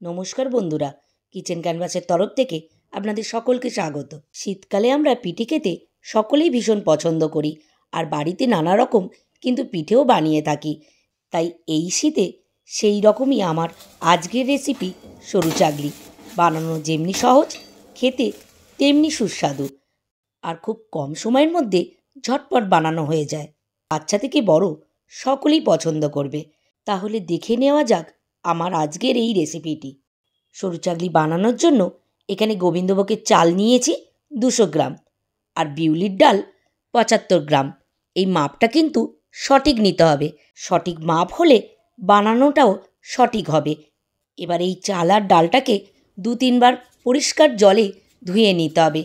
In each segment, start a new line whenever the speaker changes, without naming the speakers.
নমস্কার বন্ধুরা, কিচেন ক্যানভাসের তরফ থেকে আপনাদের সকলকে স্বাগত। শীতকালে আমরা পিঠে খেতে সকলেই ভীষণ পছন্দ করি, আর বাড়িতে নানা রকম কিন্তু পিঠেও বানিয়ে থাকি। তাই এই শীতে সেই রকমই আমার আজকের রেসিপি সরু চাগলি। বানানো যেমনি সহজ, খেতে তেমনি সুস্বাদু, আর খুব কম সময়ের মধ্যে ঝটপট বানানো হয়ে যায়। বাচ্চা থেকে বড় সকলেই পছন্দ করবে। তাহলে দেখে নেওয়া যাক আমার আজকের এই রেসিপিটি। সরু চাগলি বানানোর জন্য এখানে গোবিন্দভোগের চাল নিয়েছি 200 গ্রাম, আর বিউলির ডাল 75 গ্রাম। এই মাপটা কিন্তু সঠিক নিতে হবে, সঠিক মাপ হলে বানানোটাও সঠিক হবে। এবার এই চাল আর ডালটাকে 2-3 বার পরিষ্কার জলে ধুয়ে নিতে হবে।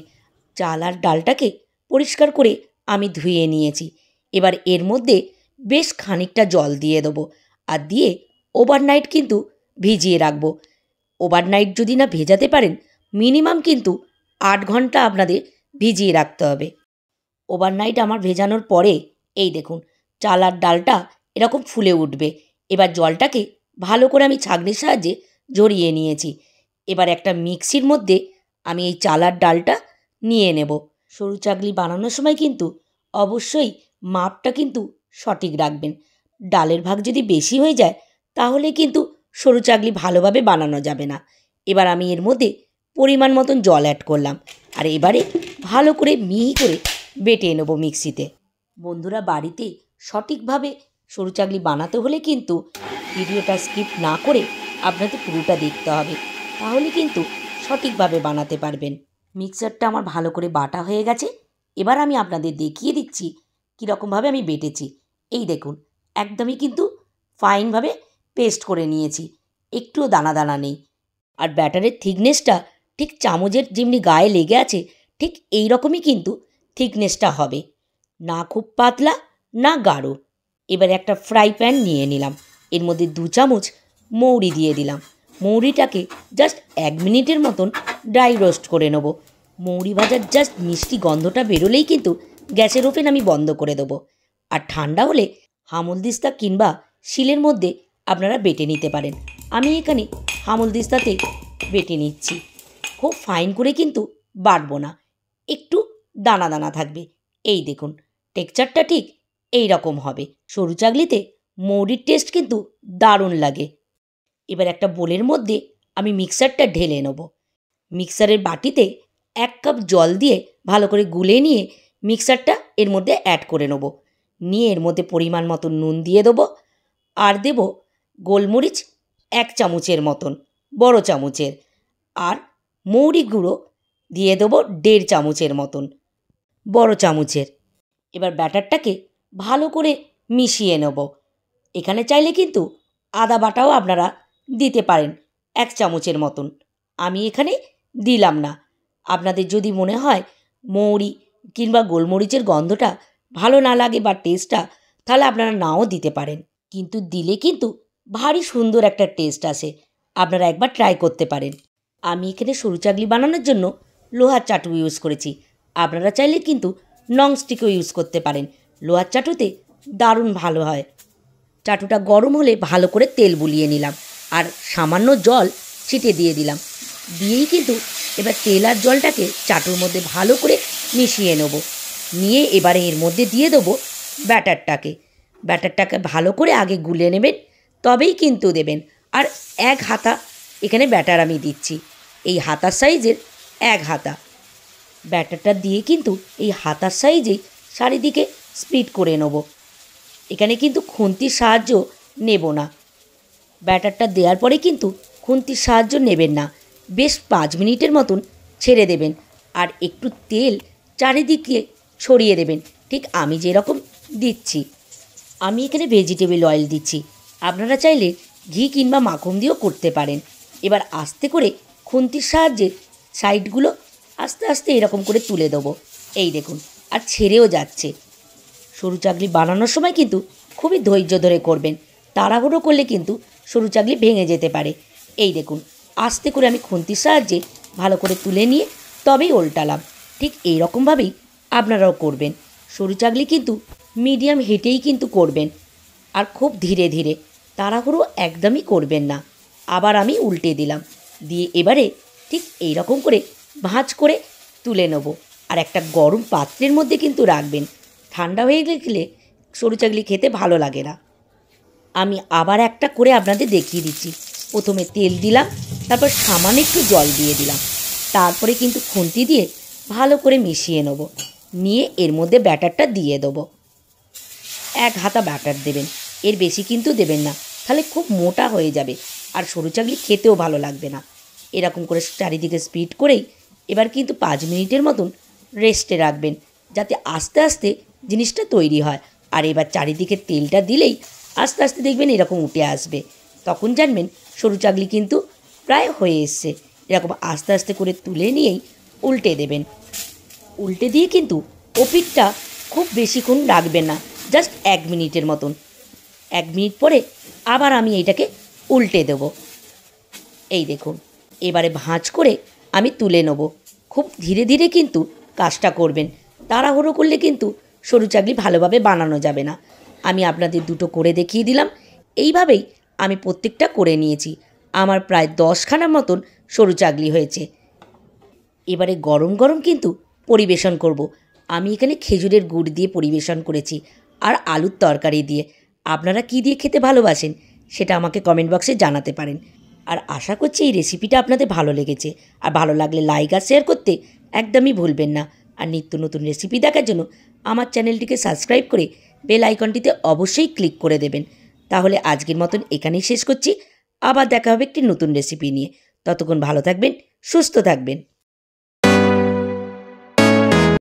চাল আর ডালটাকে পরিষ্কার করে আমি ধুয়ে নিয়েছি। এবার এর মধ্যে বেশ খানিকটা জল দিয়ে দেবো, আর দিয়ে ওভারনাইট কিন্তু ভিজিয়ে রাখবো। ওভারনাইট যদি না ভেজাতে পারেন, মিনিমাম কিন্তু 8 ঘন্টা আপনাদের ভিজিয়ে রাখতে হবে। ওভারনাইট আমার ভেজানোর পরে এই দেখুন, চাল আর ডালটা এরকম ফুলে উঠবে। এবার জলটাকে ভালো করে আমি ছাঁকনির সাহায্যে ঝরিয়ে নিয়েছি। এবার একটা মিক্সির মধ্যে আমি এই চাল আর ডালটা নিয়ে নেব। সরু চাগলি বানানোর সময় কিন্তু অবশ্যই মাপটা কিন্তু সঠিক রাখবেন। ডালের ভাগ যদি বেশি হয়ে যায় তাহলে কিন্তু সরু চাগলি ভালোভাবে বানানো যাবে না। এবার আমি এর মধ্যে পরিমাণ মতন জল অ্যাড করলাম, আর এবারে ভালো করে মিহি করে বেটে নেব মিক্সিতে। বন্ধুরা, বাড়িতে সঠিকভাবে সরু চাগলি বানাতে হলে কিন্তু ভিডিওটা স্কিপ না করে আপনাদের পুরোটা দেখতে হবে, তাহলে কিন্তু সঠিকভাবে বানাতে পারবেন। মিক্সারটা আমার ভালো করে বাটা হয়ে গেছে। এবার আমি আপনাদের দেখিয়ে দিচ্ছি কীরকমভাবে আমি বেটেছি। এই দেখুন, একদমই কিন্তু ফাইনভাবে পেস্ট করে নিয়েছি, একটুও দানা দানা নেই। আর ব্যাটারের থিকনেসটা ঠিক চামচের যেমনি গায়ে লেগে আছে ঠিক এই রকমই কিন্তু থিকনেসটা হবে, না খুব পাতলা না গাঢ়। এবার একটা ফ্রাই প্যান নিয়ে নিলাম, এর মধ্যে 2 চামচ মৌরি দিয়ে দিলাম। মৌরিটাকে জাস্ট 1 মিনিটের মতন ড্রাই রোস্ট করে নেব। মৌরি ভাজার জাস্ট মিষ্টি গন্ধটা বেরোলেই কিন্তু গ্যাসের ওভেন আমি বন্ধ করে দেবো। আর ঠান্ডা হলে হামলদিস্তা কিংবা শিলের মধ্যে আপনারা বেটে নিতে পারেন। আমি এখানে হামলদিস্তাতে বেটে নিচ্ছি। খুব ফাইন করে কিন্তু বাটবো না, একটু দানা দানা থাকবে। এই দেখুন, টেক্সচারটা ঠিক এই রকম হবে। সরু চাগলিতে মৌরির টেস্ট কিন্তু দারুণ লাগে। এবার একটা বোলের মধ্যে আমি মিক্সারটা ঢেলে নেব। মিক্সারের বাটিতে 1 কাপ জল দিয়ে ভালো করে গুলে নিয়ে মিক্সারটা এর মধ্যে অ্যাড করে নেব। নিয়ে এর মধ্যে পরিমাণ মতন নুন দিয়ে দেবো, আর দেব গোলমরিচ 1 চামচের মতন, বড় চামচের, আর মৌরি গুঁড়ো দিয়ে দেবো 1.5 চামচের মতন, বড় চামচের। এবার ব্যাটারটাকে ভালো করে মিশিয়ে নেব। এখানে চাইলে কিন্তু আদা বাটাও আপনারা দিতে পারেন 1 চামচের মতন, আমি এখানে দিলাম না। আপনাদের যদি মনে হয় মৌরি কিংবা গোলমরিচের গন্ধটা ভালো না লাগে বা টেস্টটা, তাহলে আপনারা নাও দিতে পারেন, কিন্তু দিলে কিন্তু ভারী সুন্দর একটা টেস্ট আসে। আপনারা একবার ট্রাই করতে পারেন। আমি এখানে সরু চাগলি বানানোর জন্য লোহার চাটু ইউজ করেছি, আপনারা চাইলে কিন্তু ননস্টিকও ইউজ করতে পারেন। লোহার চাটুতে দারুণ ভালো হয়। চাটুটা গরম হলে ভালো করে তেল বুলিয়ে নিলাম, আর সামান্য জল ছিটে দিয়ে দিলাম। দিয়েই কিন্তু এবার তেল আর জলটাকে চাটুর মধ্যে ভালো করে মিশিয়ে নেব। নিয়ে এবারে এর মধ্যে দিয়ে দেবো ব্যাটারটাকে ভালো করে আগে গুলে নেবেন, তবেই কিন্তু দেবেন। আর 1 হাতা এখানে ব্যাটার আমি দিচ্ছি, এই হাতার সাইজের 1 হাতা ব্যাটারটা দিয়ে কিন্তু এই হাতার সাইজেই চারিদিকে স্প্লিট করে নেব। এখানে কিন্তু খুন্তির সাহায্য নেব না। ব্যাটারটা দেওয়ার পরে কিন্তু খুন্তির সাহায্য নেবেন না। বেশ 5 মিনিটের মতন ছেড়ে দেবেন, আর একটু তেল চারিদিকে ছড়িয়ে দেবেন, ঠিক আমি যেরকম দিচ্ছি। আমি এখানে ভেজিটেবল অয়েল দিচ্ছি, আপনারা চাইলে ঘি কিংবা মাখন দিয়েও করতে পারেন। এবার আস্তে করে খুন্তির সাহায্যে সাইডগুলো আস্তে আস্তে এরকম করে তুলে দেবো। এই দেখুন, আর ছেড়েও যাচ্ছে। সরু চাগলি বানানোর সময় কিন্তু খুবই ধৈর্য ধরে করবেন, তাড়াহুড়ো করলে কিন্তু সরু চাগলি ভেঙে যেতে পারে। এই দেখুন, আস্তে করে আমি খুন্তির সাহায্যে ভালো করে তুলে নিয়ে তবেই উল্টালাম। ঠিক এই রকমভাবেই আপনারাও করবেন। সরু চাগলি কিন্তু মিডিয়াম হিটেই কিন্তু করবেন, আর খুব ধীরে ধীরে, তাড়াহুড়ো একদমই করবেন না। আবার আমি উল্টে দিলাম, দিয়ে এবারে ঠিক এই রকম করে ভাঁজ করে তুলে নেব। আর একটা গরম পাত্রের মধ্যে কিন্তু রাখবেন, ঠান্ডা হয়ে গেলে সরু চাকলি খেতে ভালো লাগে না। আমি আবার একটা করে আপনাদের দেখিয়ে দিচ্ছি। প্রথমে তেল দিলাম, তারপর সামান্য একটু জল দিয়ে দিলাম, তারপরে কিন্তু খুন্তি দিয়ে ভালো করে মিশিয়ে নেব। নিয়ে এর মধ্যে ব্যাটারটা দিয়ে দেবো। 1 হাতা ব্যাটার দেবেন, এর বেশি কিন্তু দেবেন না, তাহলে খুব মোটা হয়ে যাবে আর সরু চাকলি খেতেও ভালো লাগবে না। এরকম করে চারিদিকে স্প্রেড করেই এবার কিন্তু 5 মিনিটের মতন রেস্টে রাখবেন, যাতে আস্তে আস্তে জিনিসটা তৈরি হয়। আর এবার চারিদিকে তেলটা দিলেই আস্তে আস্তে দেখবেন এরকম উঠে আসবে, তখন জানবেন সরু চাকলি কিন্তু প্রায় হয়ে এসছে। এরকম আস্তে আস্তে করে তুলে নিয়েই উল্টে দেবেন। উল্টে দিয়ে কিন্তু ওপিঠটা খুব বেশিক্ষণ রাখবেন না, জাস্ট 1 মিনিটের মতন। 1 মিনিট পরে আবার আমি এইটাকে উল্টে দেব। এই দেখুন, এবারে ভাঁজ করে আমি তুলে নেব। খুব ধীরে ধীরে কিন্তু কাজটা করবেন, তাড়াহুড়ো করলে কিন্তু সরু চাকলি ভালোভাবে বানানো যাবে না। আমি আপনাদের দুটো করে দেখিয়ে দিলাম, এইভাবেই আমি প্রত্যেকটা করে নিয়েছি। আমার প্রায় 10খানার মতন সরু চাকলি হয়েছে। এবারে গরম গরম কিন্তু পরিবেশন করব। আমি এখানে খেজুরের গুড় দিয়ে পরিবেশন করেছি আর আলুর তরকারি দিয়ে। আপনারা কী দিয়ে খেতে ভালোবাসেন সেটা আমাকে কমেন্ট বক্সে জানাতে পারেন। আর আশা করছি এই রেসিপিটা আপনাদের ভালো লেগেছে। আর ভালো লাগলে লাইক আর শেয়ার করতে একদমই ভুলবেন না। আর নিত্য নতুন রেসিপি দেখার জন্য আমার চ্যানেলটিকে সাবস্ক্রাইব করে বেল আইকনটিতে অবশ্যই ক্লিক করে দেবেন। তাহলে আজকের মতন এখানেই শেষ করছি। আবার দেখা হবে একটি নতুন রেসিপি নিয়ে। ততক্ষণ ভালো থাকবেন, সুস্থ থাকবেন।